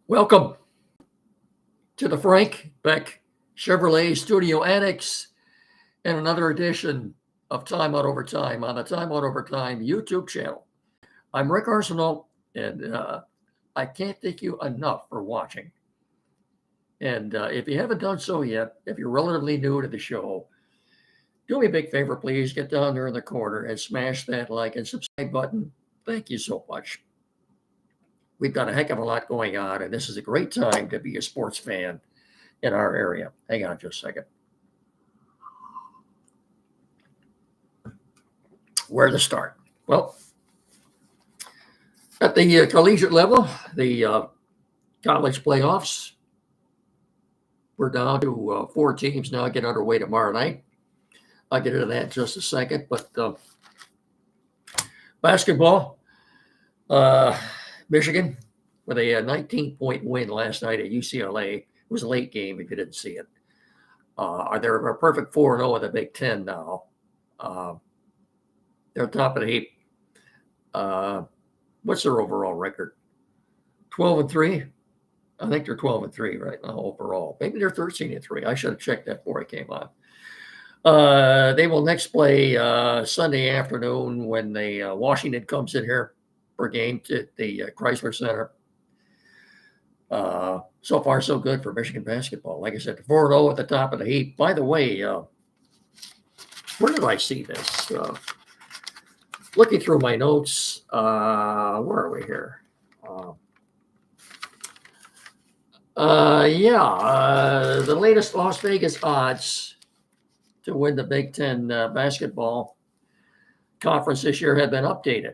Welcome to the Frank Beck Chevrolet Studio Annex and another edition of Time Out Over Time on the Time Out Over Time YouTube channel. I'm Rick Arsenault, and I can't thank you enough for watching. And if you haven't done so yet, if you're relatively new to the show, do me a big favor, please. Get down there in the corner and smash that like and subscribe button. Thank you so much. We've got a heck of a lot going on, and this is a great time to be a sports fan in our area. Hang on just a second. Where to start? Well, at the collegiate level, the college playoffs, we're down to 4 teams now, get underway tomorrow night. I'll get into that in just a second, but basketball, Michigan with a 19-point win last night at UCLA. It was a late game if you didn't see it. They're a perfect 4-0 in the Big Ten now. They're top of the heap. What's their overall record? 12-3? I think they're 12-3 right now overall. Maybe they're 13-3. I should have checked that before I came on. They will next play Sunday afternoon when the Washington comes in here for a game to the Chrysler Center. So far, so good for Michigan basketball. Like I said, 4-0 at the top of the heap. By the way, where did I see this? Looking through my notes, where are we here? The latest Las Vegas odds to win the Big Ten basketball conference this year have been updated.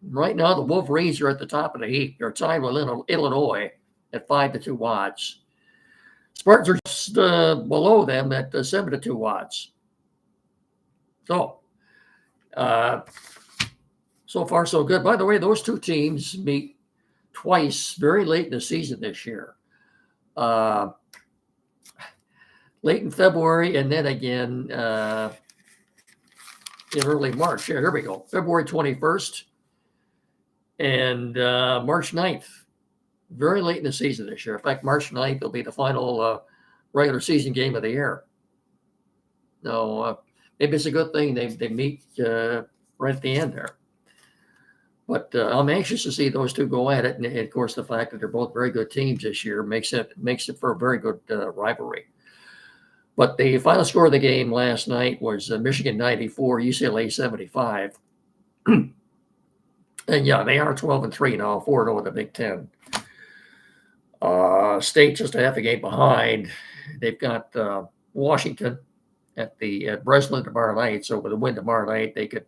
Right now, the Wolverines are at the top of the heap. They're tied with Illinois at 5-2 odds. Spartans are just below them at 7-2 odds. So far, so good. By the way, those two teams meet twice very late in the season this year. Late in February, and then again in early March. Here we go. February 21st and March 9th. Very late in the season this year. In fact, March 9th will be the final regular season game of the year. No, maybe it's a good thing they meet right at the end there. But I'm anxious to see those two go at it. And of course, the fact that they're both very good teams this year makes it for a very good rivalry. But the final score of the game last night was Michigan 94, UCLA 75. And yeah, they are 12-3 now, 4-0 in the Big Ten. State just a half a game behind. They've got Washington at Breslin tomorrow night. So with a win tomorrow night, they could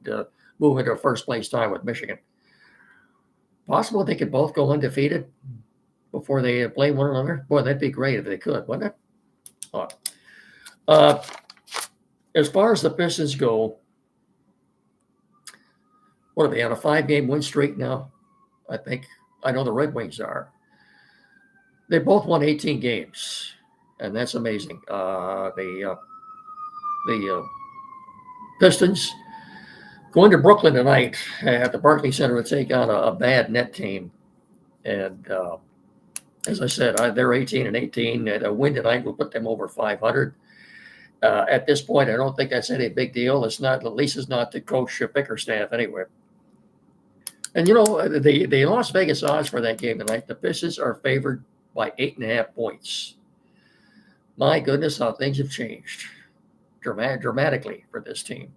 move into a first place tie with Michigan. Possible they could both go undefeated before they play one another. Boy, that'd be great if they could, wouldn't it? As far as the Pistons go, what are they on a 5-game win streak now? I think. I know the Red Wings are. They both won 18 games, and that's amazing. The Pistons going to Brooklyn tonight at the Barclays Center to take on a bad net team. And as I said, they're 18-18. And a win tonight will put them over 500. At this point, I don't think that's any big deal. It's not, at least it's not to Coach Bickerstaff anyway. And, the Las Vegas odds for that game tonight, the Pistons are favored by 8.5 points. My goodness, how things have changed dramatically for this team.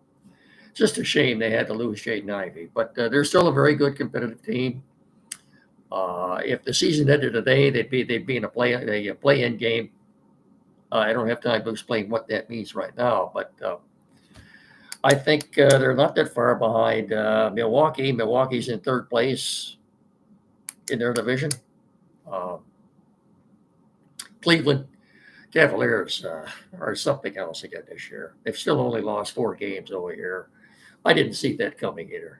Just a shame they had to lose Jaden Ivey, but they're still a very good competitive team. If the season ended today, they'd be in a play-in game. I don't have time to explain what that means right now, but I think they're not that far behind Milwaukee. Milwaukee's in third place in their division. Cleveland Cavaliers are something else again this year. They've still only lost 4 games over here. I didn't see that coming either.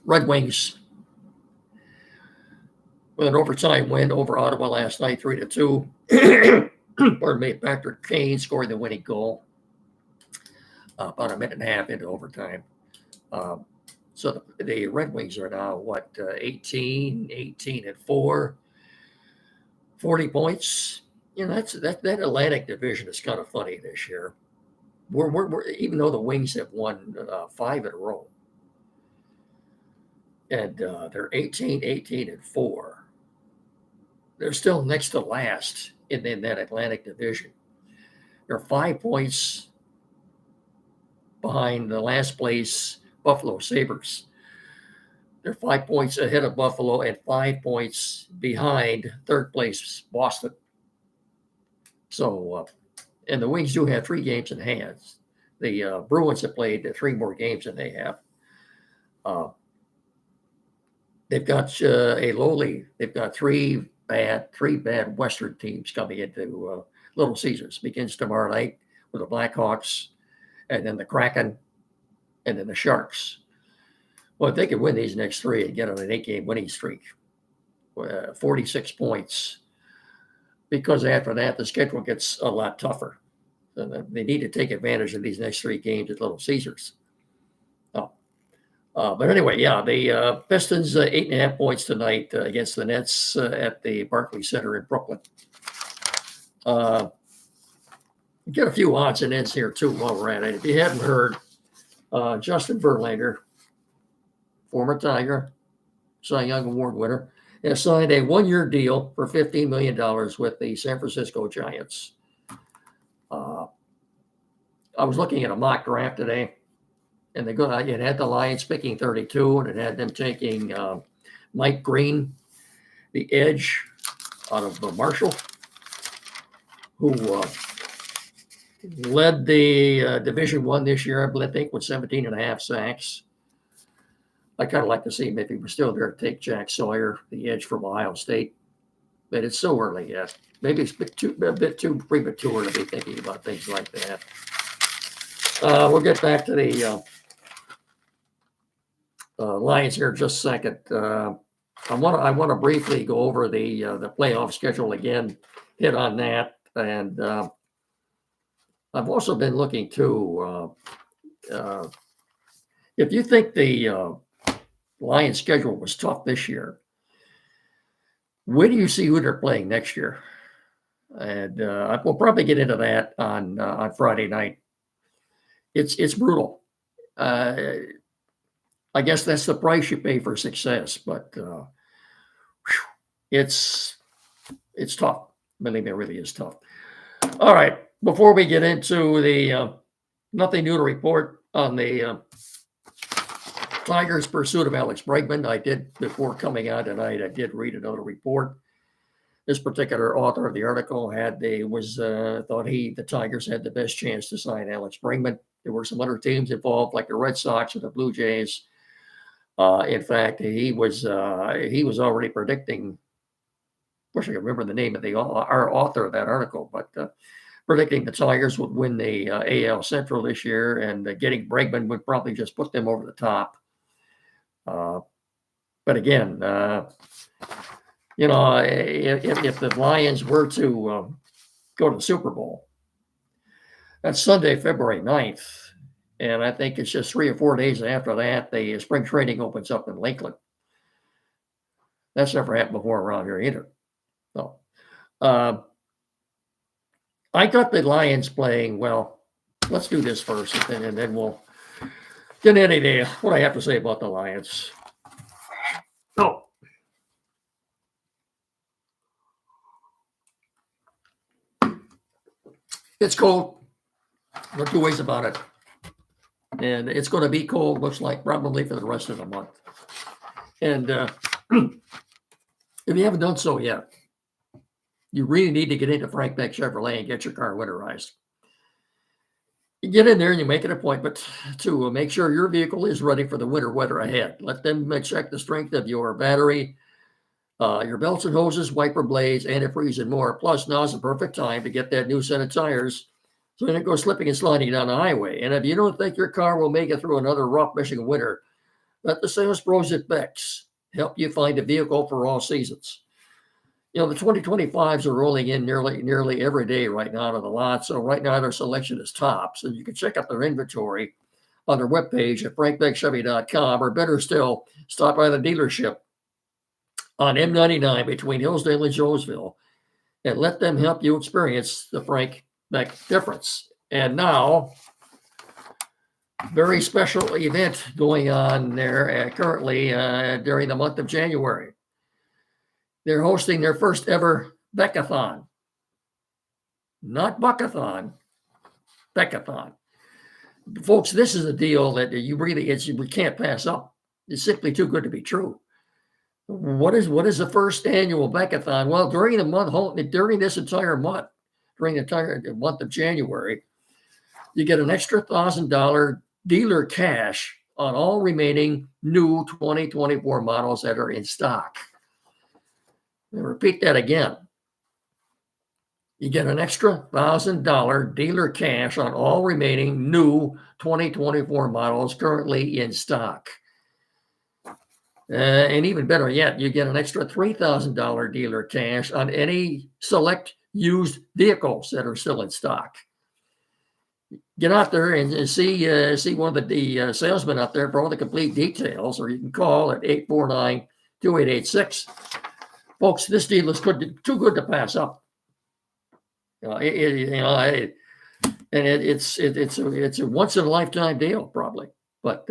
Red Wings with an overtime win over Ottawa last night, 3-2. Pardon me, Patrick Kane scoring the winning goal. about a minute and a half into overtime. Um, so the Red Wings are now, 18 and 4, 40 points. That Atlantic Division is kind of funny this year. We're even though the Wings have won 5 in a row, and they're 18 and 4. They're still next to last in that Atlantic Division. They're 5 points behind the last place Buffalo Sabres. They're 5 points ahead of Buffalo and 5 points behind third place Boston. So, and the Wings do have 3 games in hand. The Bruins have played 3 more games than they have. They've got they've got three bad Western teams coming into Little Caesars. Begins tomorrow night with the Blackhawks, and then the Kraken, and then the Sharks. Well, if they could win these next 3 and get on an 8-game winning streak, 46 points, because after that, the schedule gets a lot tougher. So they need to take advantage of these next 3 games at Little Caesars. But anyway, yeah, the Pistons 8.5 points tonight against the Nets at the Barclays Center in Brooklyn. Get a few odds and ends here too while we're at it. If you haven't heard, Justin Verlander, former Tiger, Cy Young Award winner, has signed a 1-year deal for $15 million with the San Francisco Giants. I was looking at a mock draft today, and it had the Lions picking 32, and it had them taking Mike Green, the edge out of Marshall, who led the Division I this year, I think, with 17 and a half sacks. I kind of like to see him if he was still there to take Jack Sawyer, the edge from Ohio State. But it's so early yet. Maybe it's a bit too premature to be thinking about things like that. We'll get back to the Lions here in just a second. I want to briefly go over the playoff schedule again, hit on that, and I've also been looking too. If you think the Lions schedule was tough this year, where do you see who they're playing next year? And we'll probably get into that on Friday night. It's brutal. I guess that's the price you pay for success, but it's tough. Believe me, it really is tough. All right, before we get into the nothing new to report on the Tigers' pursuit of Alex Bregman. I did, before coming on tonight, I did read another report. This particular author of the article thought the Tigers had the best chance to sign Alex Bregman. There were some other teams involved, like the Red Sox and the Blue Jays. In fact, he was already predicting. Wish I could remember the name of our author of that article, but predicting the Tigers would win the AL Central this year, and getting Bregman would probably just put them over the top. But again, if the Lions were to go to the Super Bowl, that's Sunday, February 9th. And I think it's just 3 or 4 days after that, the spring training opens up in Lakeland. That's never happened before around here either. So, I got the Lions playing, well, let's do this first, and then we'll get into what I have to say about the Lions. Oh. It's cold. No 2 ways about it. And it's going to be cold, looks like, probably for the rest of the month. And if you haven't done so yet, you really need to get into Frank Beck Chevrolet and get your car winterized. You get in there and you make an appointment to make sure your vehicle is ready for the winter weather ahead. Let them check the strength of your battery, your belts and hoses, wiper blades, antifreeze, and more. Plus, now's the perfect time to get that new set of tires so you don't go slipping and sliding down the highway. And if you don't think your car will make it through another rough Michigan winter, let the sales pros at Beck's help you find a vehicle for all seasons. The 2025s are rolling in nearly every day right now to the lot. So right now their selection is top. So you can check out their inventory on their webpage at frankbeckchevy.com, or better still, stop by the dealership on M99 between Hillsdale and Jonesville and let them help you experience the Frank Beck difference. And now, very special event going on there currently during the month of January. They're hosting their first ever Beckathon. Not Buckathon, Beckathon. Folks, this is a deal that we can't pass up. It's simply too good to be true. What is the first annual Beckathon? Well, during this entire month, during the entire month of January, you get an extra $1,000 dealer cash on all remaining new 2024 models that are in stock. I'll repeat that again. You get an extra $1,000 dealer cash on all remaining new 2024 models currently in stock. And even better yet, you get an extra $3,000 dealer cash on any select used vehicles that are still in stock. Get out there and see one of the salesmen out there for all the complete details, or you can call at 849-2886. Folks, this deal is too good to pass up. It's a once in a lifetime deal probably, but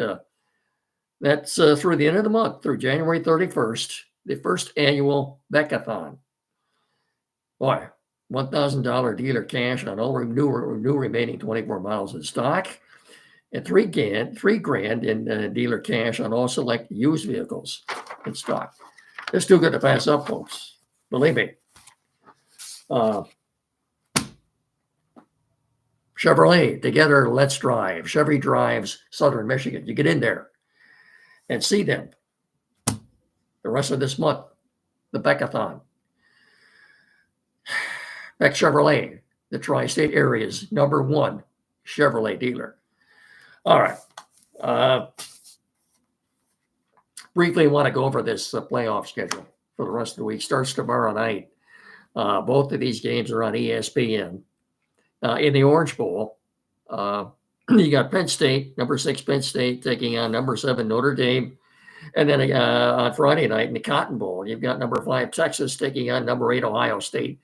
that's through the end of the month, through January 31st, the first annual Beckathon. Boy, $1,000 dealer cash on all new remaining 24 models in stock, and $3,000 in dealer cash on all select used vehicles in stock. It's too good to pass up, folks. Believe me. Chevrolet, together, let's drive. Chevy drives Southern Michigan. You get in there and see them the rest of this month, the Beckathon. Beck Chevrolet, the tri-state area's #1 Chevrolet dealer. All right. Briefly, I want to go over this playoff schedule for the rest of the week. Starts tomorrow night. Both of these games are on ESPN. In the Orange Bowl, you got Penn State, #6 Penn State, taking on #7 Notre Dame. And then on Friday night in the Cotton Bowl, you've got #5 Texas taking on #8 Ohio State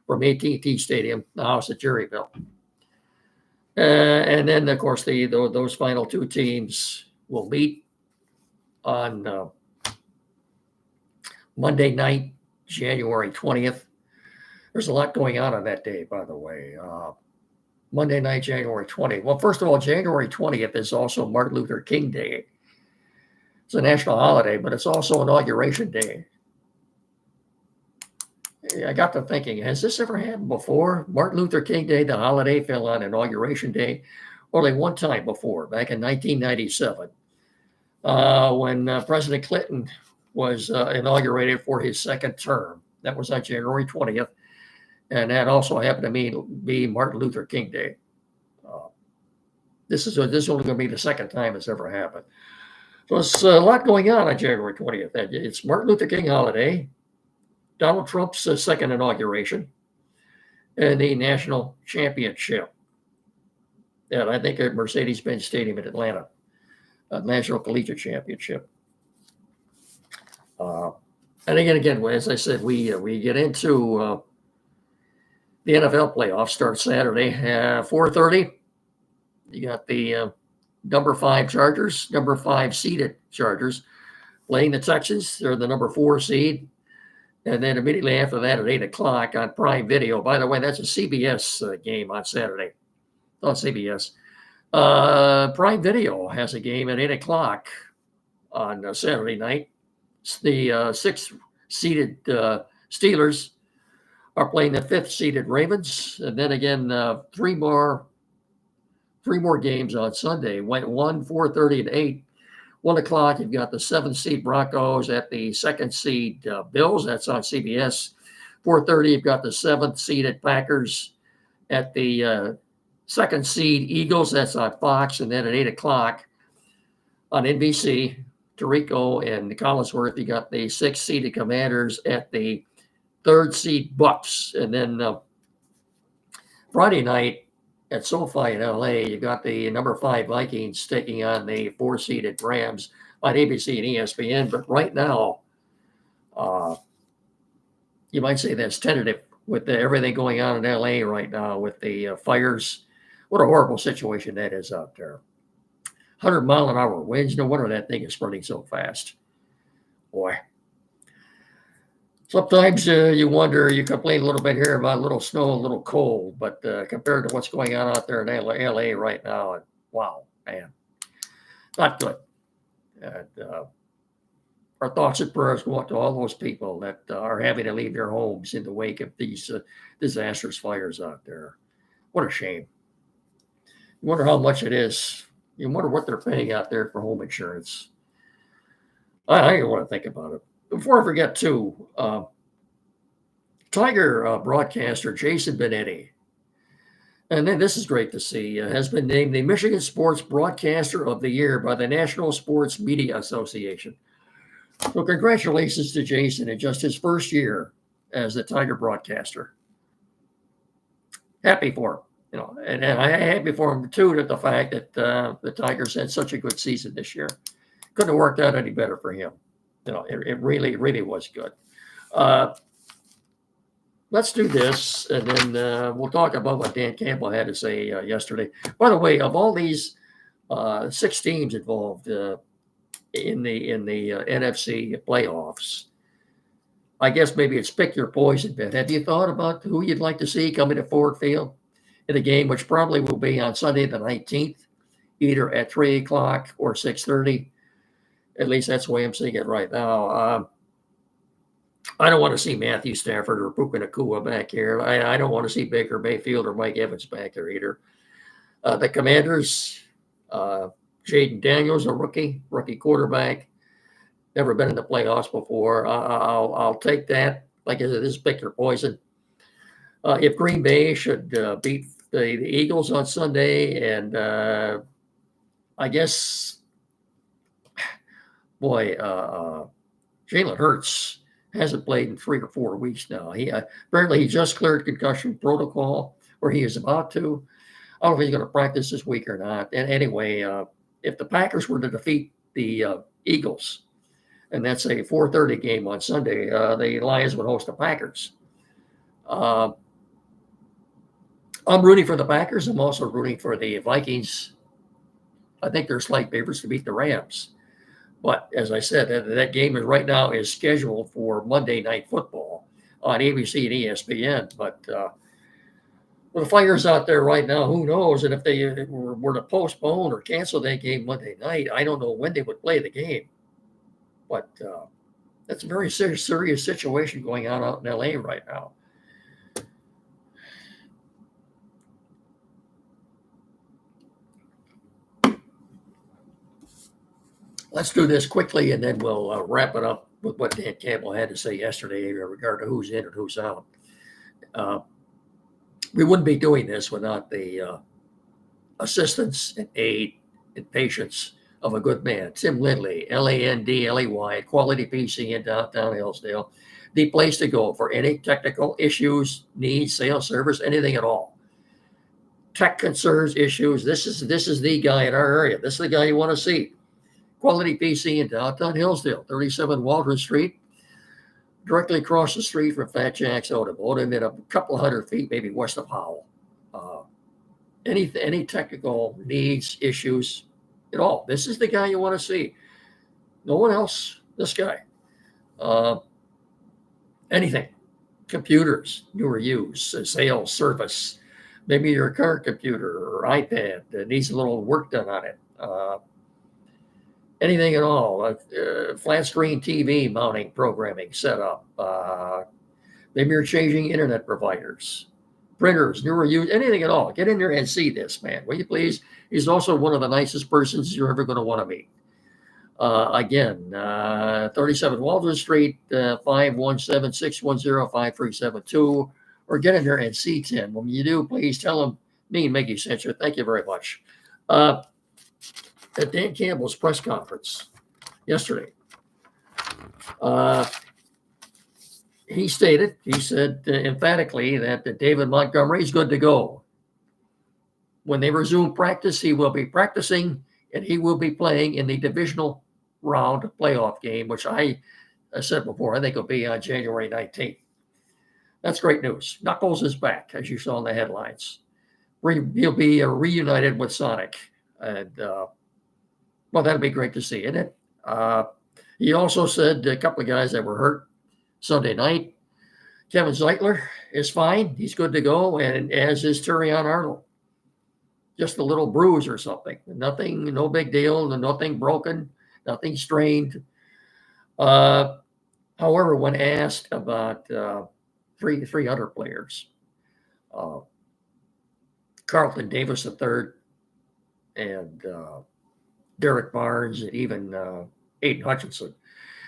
from AT&T Stadium, the house at Jerry built. And then, of course, those final two teams will meet on Monday night, January 20th. There's a lot going on that day, by the way. Monday night, January 20th. Well, first of all, January 20th is also Martin Luther King Day. It's a national holiday, but it's also Inauguration Day. I got to thinking, has this ever happened before? Martin Luther King Day, the holiday, fell on Inauguration Day only one time before, back in 1997, when President Clinton was inaugurated for his second term. That was on January 20th. And that also happened to be Martin Luther King Day. This is only going to be the second time it's ever happened. So it's a lot going on January 20th. It's Martin Luther King holiday, Donald Trump's second inauguration, and the national championship. And I think at Mercedes-Benz Stadium in Atlanta, National Collegiate Championship. And again, as I said, we get into the NFL playoffs. Start Saturday at 4:30. You got the #5 Chargers, #5 seeded Chargers, playing the Texans. They're the #4 seed. And then immediately after that at 8 o'clock on Prime Video. By the way, that's a CBS game on Saturday. On CBS. Prime Video has a game at 8 o'clock on Saturday night. The 6th seeded Steelers are playing the 5th seeded Ravens. And then again, three more games on Sunday. 1, 4:30, and 8. 1 o'clock, you've got the 7th seed Broncos at the 2nd seed Bills. That's on CBS. 4:30, you've got the 7th seeded Packers at the 2nd seed Eagles. That's on Fox. And then at 8 o'clock on NBC, Tirico and Collinsworth, you got the 6th seeded Commanders at the third seed Bucks. And then Friday night at SoFi in LA, you got the number 5 Vikings taking on the 4-seeded Rams on ABC and ESPN. But right now, you might say that's tentative with everything going on in LA right now with the fires. What a horrible situation that is out there. 100-mile-an-hour winds. No wonder that thing is spreading so fast. Boy. Sometimes you wonder, you complain a little bit here about a little snow, a little cold, but compared to what's going on out there in LA right now, wow, man, not good. And, our thoughts and prayers go out to all those people that are having to leave their homes in the wake of these disastrous fires out there. What a shame. You wonder how much it is. You wonder what they're paying out there for home insurance. I don't want to think about it. Before I forget, too, Tiger broadcaster Jason Benetti, and then this is great to see, has been named the Michigan Sports Broadcaster of the Year by the National Sports Media Association. So congratulations to Jason in just his first year as the Tiger broadcaster. Happy for him, you know, and I'm happy for him too that the fact that the Tigers had such a good season this year. Couldn't have worked out any better for him. You know, it really, really was good. Let's do this, and then we'll talk about what Dan Campbell had to say yesterday. By the way, of all these 6 teams involved in the NFC playoffs, I guess maybe it's pick your poison bit. Have you thought about who you'd like to see coming to Ford Field in a game which probably will be on Sunday the 19th, either at 3 o'clock or 6:30? At least that's the way I'm seeing it right now. I don't want to see Matthew Stafford or Puka Nacua back here. I don't want to see Baker Mayfield or Mike Evans back there either. The Commanders, Jaden Daniels, a rookie quarterback, never been in the playoffs before. I'll take that. Like I said, this is pick your poison. If Green Bay should beat the Eagles on Sunday, and I guess, boy, Jalen Hurts hasn't played in 3 or 4 weeks now. Apparently he just cleared concussion protocol, or he is about to. I don't know if he's going to practice this week or not. And anyway, if the Packers were to defeat the Eagles, and that's a 4:30 game on Sunday, the Lions would host the Packers. I'm rooting for the Packers. I'm also rooting for the Vikings. I think they're slight favorites to beat the Rams. But as I said, that game is right now is scheduled for Monday Night Football on ABC and ESPN. But with the fires out there right now, who knows? And if they were to postpone or cancel that game Monday night, I don't know when they would play the game. But that's a very serious situation going on out in LA right now. Let's do this quickly, and then we'll wrap it up with what Dan Campbell had to say yesterday in regard to who's in and who's out. We wouldn't be doing this without the assistance and aid and patience of a good man, Tim Lindley, Landley, Quality PC in downtown Hillsdale. The place to go for any technical issues, needs, sales, service, anything at all. Tech concerns, issues. This is the guy in our area. This is the guy you want to see. Quality PC in downtown Hillsdale, 37 Waldron Street, directly across the street from Fat Jack's Automotive, and a couple of 100 feet, maybe west of Howell. Any technical needs, issues at all. This is the guy you want to see. No one else. This guy. Anything. Computers, new or used, sales, service. Maybe your current computer or iPad that needs a little work done on it. Anything at all, flat screen TV mounting programming set up. Maybe you're changing internet providers, printers, new or used, anything at all. Get in there and see this man, will you please? He's also one of the nicest persons you're ever going to want to meet. Again, 37 Waldron Street, 517-610-5372, or get in there and see Tim. When you do, please tell him me and Mickey sent you. Thank you very much. At Dan Campbell's press conference yesterday, he said emphatically that David Montgomery is good to go. When they resume practice, he will be practicing and he will be playing in the divisional round playoff game, which I said before, I think will be on January 19th. That's great news. Knuckles is back, as you saw in the headlines. He'll be reunited with Sonic. And, well, that'll be great to see, isn't it? He also said a couple of guys that were hurt Sunday night. Kevin Zeitler is fine. He's good to go, and as is Turion Arnold. Just a little bruise or something. Nothing, no big deal, nothing broken, nothing strained. However, when asked about three other players, Carlton Davis III and Derek Barnes and even Aiden Hutchinson,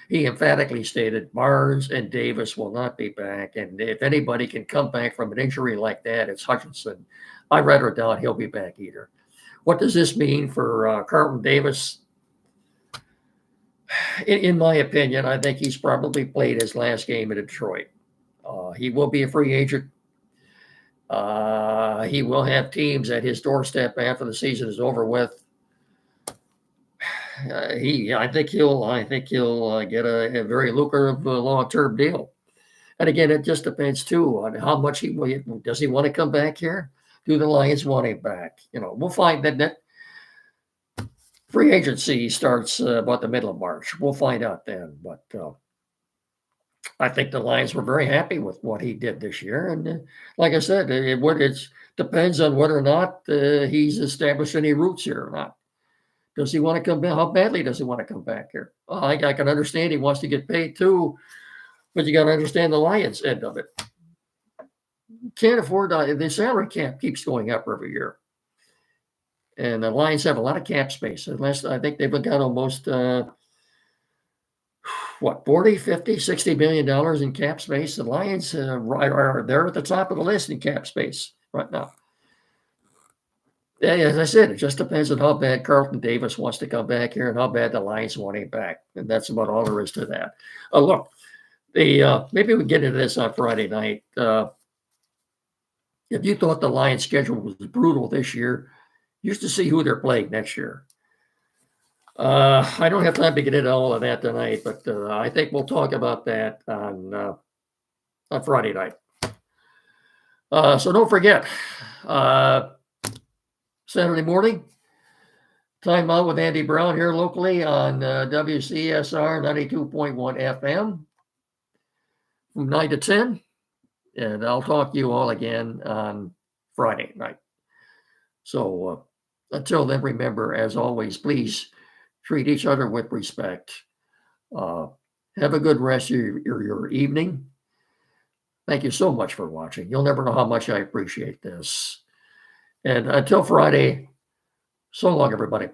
he emphatically stated Barnes and Davis will not be back. And if anybody can come back from an injury like that, it's Hutchinson. I rather doubt he'll be back either. What does this mean for Carlton Davis? In my opinion, I think he's probably played his last game in Detroit. He will be a free agent. He will have teams at his doorstep after the season is over with. I think he'll get a very lucrative long-term deal. And again, it just depends too on how much does he want to come back here? Do the Lions want him back? We'll find that free agency starts about the middle of March. We'll find out then. But I think the Lions were very happy with what he did this year. And like I said, it depends on whether or not he's established any roots here or not. Does he want to come back? How badly does he want to come back here? I can understand he wants to get paid too, but you got to understand the Lions end of it. Can't afford the salary cap keeps going up every year. And the Lions have a lot of cap space. Unless I think they've got almost 40, 50, $60 million in cap space. The Lions are there at the top of the list in cap space right now. Yeah, as I said, it just depends on how bad Carlton Davis wants to come back here and how bad the Lions want him back. And that's about all there is to that. Look, maybe we get into this on Friday night. If you thought the Lions schedule was brutal this year, just to see who they're playing next year. I don't have time to get into all of that tonight, but I think we'll talk about that on Friday night. So don't forget, Saturday morning, Time Out with Andy Brown here locally on WCSR 92.1 FM from 9 to 10. And I'll talk to you all again on Friday night. So until then, remember, as always, please treat each other with respect. Have a good rest of your evening. Thank you so much for watching. You'll never know how much I appreciate this. And until Friday, so long, everybody.